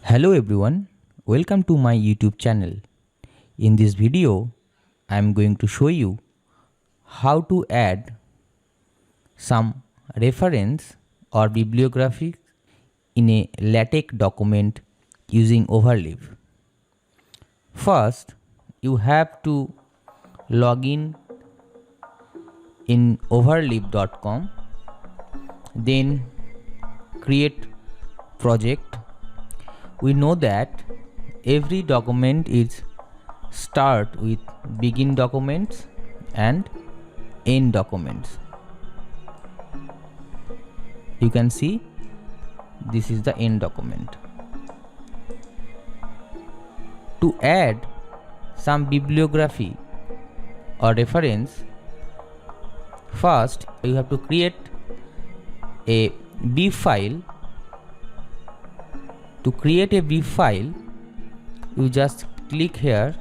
Hello everyone, welcome to my YouTube channel. In this video, I am going to show you how to add some reference or bibliography in a Latex document using Overleaf. First, you have to log in overleaf.com, then create project. We know that every document is start with begin documents and end documents. You can see this is the end document. To add some bibliography or reference, first you have to create a B file. To create a B file, you just click here,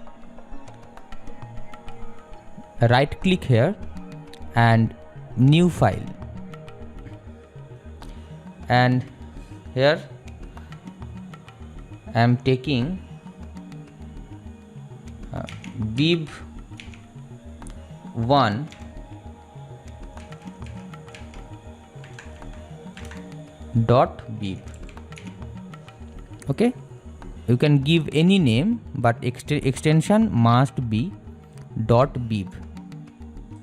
right click here and new file, and here I am taking bib1.bib. Okay, you can give any name, but extension must be .bib.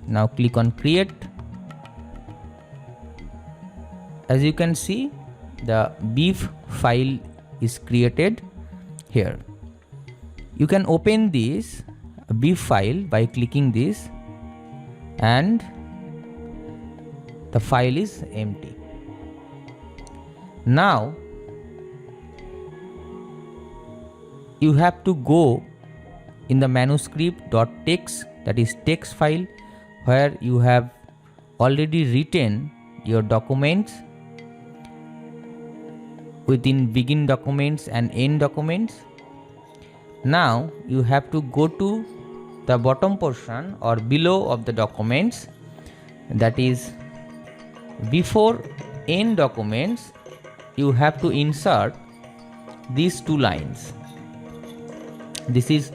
Now click on create. As you can see, the bib file is created here. You can open this bib file by clicking this, and the file is empty. Now you have to go in the manuscript.txt, that is text file, where you have already written your documents within begin documents and end documents. Now you have to go to the bottom portion or below of the documents, that is before end documents. You have to insert these two lines. This is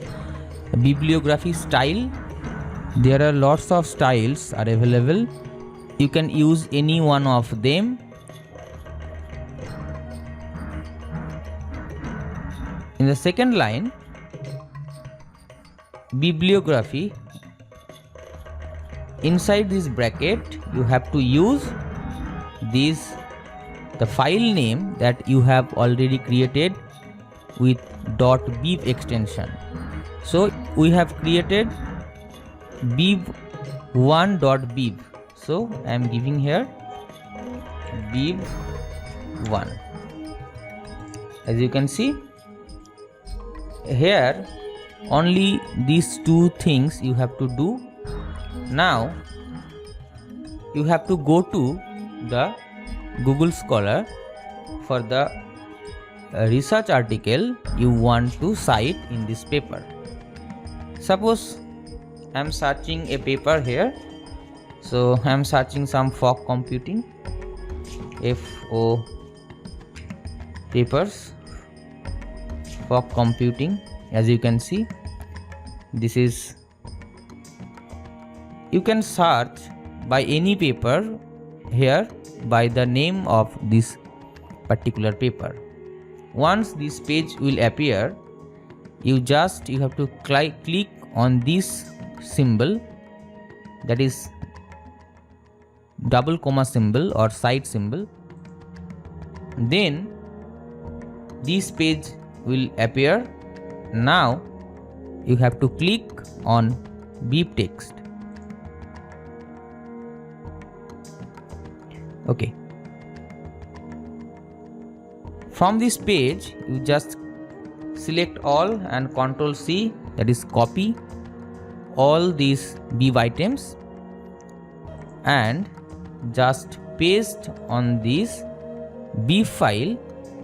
bibliography style. There are lots of styles are available. You can use any one of them. In the second line, bibliography, inside this bracket you have to use this, the file name that you have already created with .bib extension. So we have created bib1.bib. So I am giving here bib1. As you can see here, only these two things you have to do. Now you have to go to the Google Scholar for the research article you want to cite in this paper. Suppose I am searching a paper here, so I am searching some fog computing, FO papers, fog computing. As you can see, this is, you can search by any paper here by the name of this particular paper. Once this page will appear, you have to click on this symbol, that is double comma symbol or side symbol. Then this page will appear. Now you have to click on bib text. Okay. From this page, you just select all and Ctrl C, that is copy all these bib items, and just paste on this bib file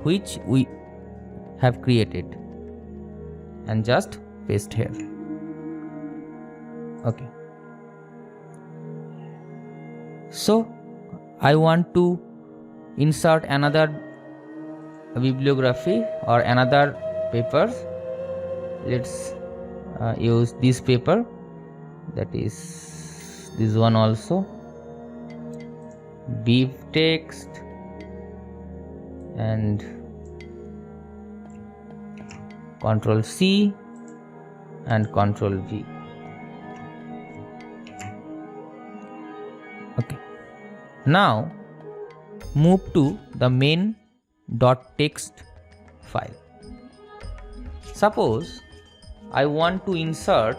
which we have created, and just paste here. Okay. So I want to insert another bibliography or another paper. Let's use this paper, that is this one also, bib text, and Ctrl C and Ctrl V. Okay, now move to the main.txt file. Suppose I want to insert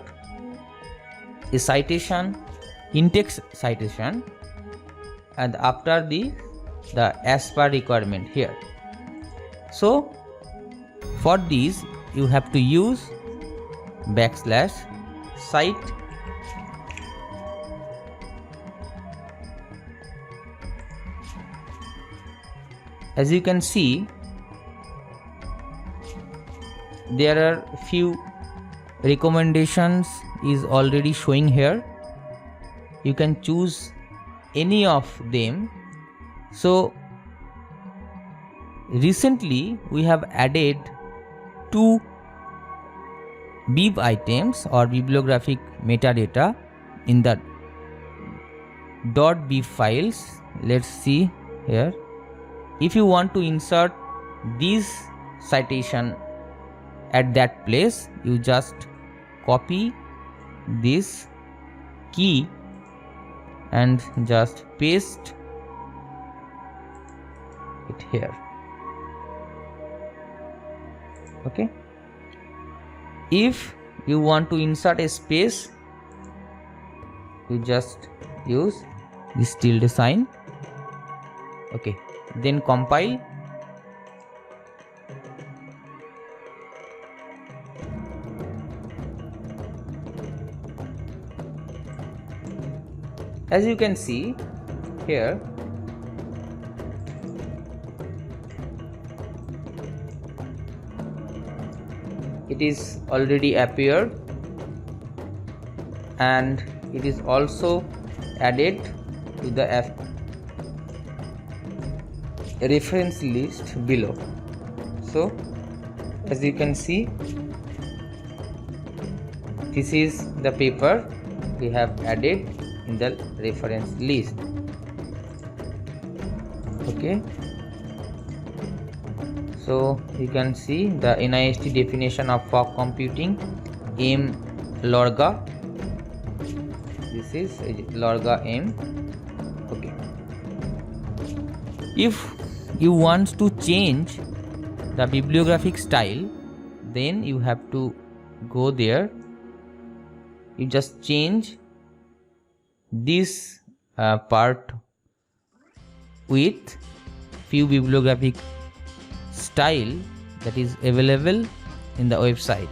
a citation, in-text citation, and after the as per requirement here. So for this you have to use \cite as you can see. There are few recommendations is already showing here. You can choose any of them. So recently we have added 2 bib items or bibliographic metadata in the .bib files. Let's see here. If you want to insert this citation at that place, you just copy this key and just paste it here. Okay, if you want to insert a space, you just use this tilde sign. Okay, then compile. As you can see here, it is already appeared and it is also added to the reference list below. So as you can see, this is the paper we have added in the reference list. Okay, so you can see the NIST definition of fog computing, M Lorga. This is Lorga M. Okay, if you want to change the bibliographic style, then you have to go there. You just change this part with few bibliographic style that is available in the website.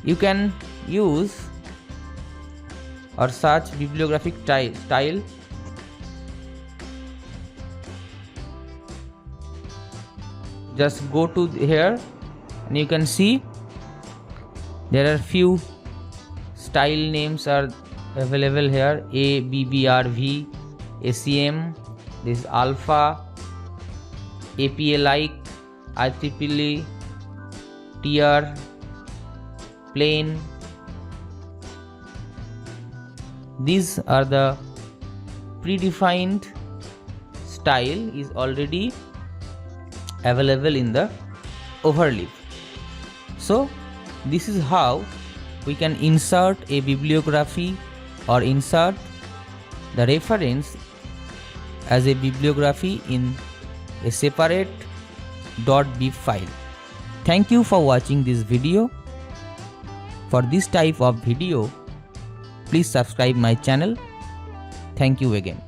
You can use or search bibliographic style. Just go to here and you can see there are few style names are available here: A, BBRV, ACM, this is Alpha, APA-like, IEEE, TR, Plain. These are the predefined style is already available in the Overleaf. So this is how we can insert a bibliography or insert the reference as a bibliography in a separate .bib file. Thank you for watching this video. For this type of video, please subscribe my channel. Thank you again.